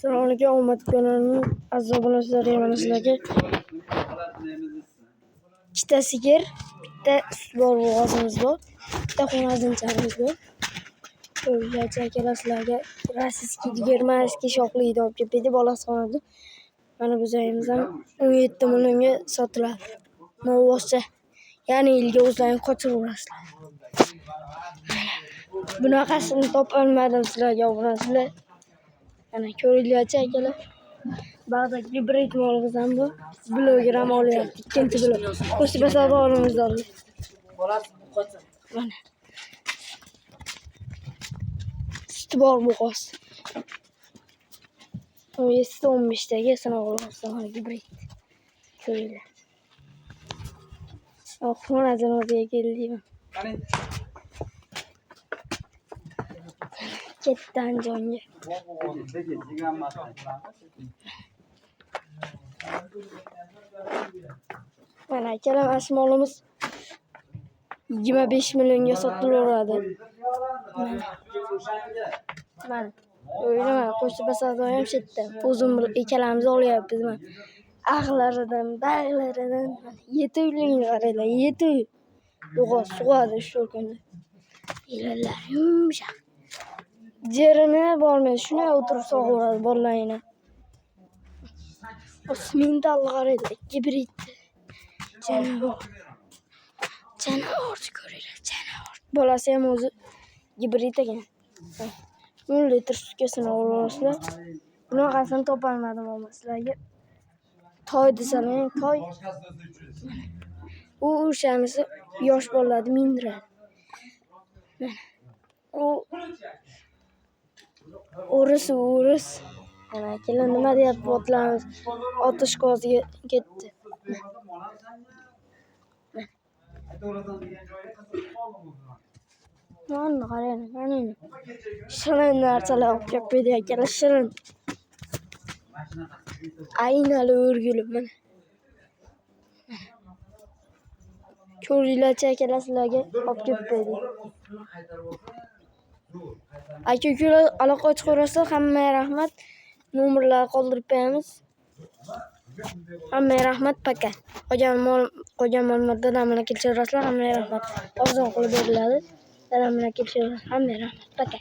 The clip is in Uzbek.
Assalomu alaykum, omad kanalining aziz obunachilari, mana sizlarga ikkita sigir, bitta ustibor bo'g'ozimiz bor, bitta xonadonchamiz bor. Ko'rgacha akalar sizlarga rossiyskiy 22 shoxli olib kelib bolasi xonada. Mana bu joyimiz ham 17 millionga sotiladi. Novvoscha, ya'ni yilga o'zlaring qochiraverasizlar. Bunaqasini topolmadim sizlarga obunachillar. Ana ko'ringlarchi akalar. Ba'zi gibrid molimiz ham bor. Bloger ham olyapti. Ikkinchi blog. Qo'shib savdolimiz bor. Mana. Suti bor bo'g'oz. 17-15 dagi sinog'liqsa mana gibrid. Ko'ringlar. Xonadon o'ziga keldik. Ketdi Andijonga. Mana akalar, molimiz 25 millionga sotilaveradi. Mana. O'ylaman, qo'shib savdo ham shetda. O'zim ikkalamiz olyapmiz. Mana. Ag'laridan, bag'laridan 7 uyling qaranglar, 7 uy. Bo'g'oz sug'adi shu kunda. Ilarlar yumshoq. Jerini bormaydi, shunday o'tirib sog'oradi bolalarini. Osmintal qaranglar, gibrid. Janavor ko'ringlar, janavor. Bolasi ham o'zi gibrid ekan. 10 litr sutga sinaverarsizlar. Bunaqasini topolmadim sizlarga. Toy desalar, toy. U o'shanisi yosh bolalarni mindiradi. U o'ris. Mana akalar nima deyapti otlarimiz? Otish koziga ketdi. Mana qarang. Shirin narsalar olib kelib qo'ydi akalar, shirin. Aynali o'rgulib mana. Ko'ringlarchi akalar, sizlarga olib kelib qo'ydik. Aka-ukalar aloqa chiqarasizlar, hammaga rahmat. Nomerlarni qoldirib qo'yamiz. Hammaga rahmat, paka. Qolgan ma'lumotlar dadam keltirasizlar, hammaga rahmat. Arzon qilib beriladi. Dadam keltirasiz, hammaga rahmat, paka.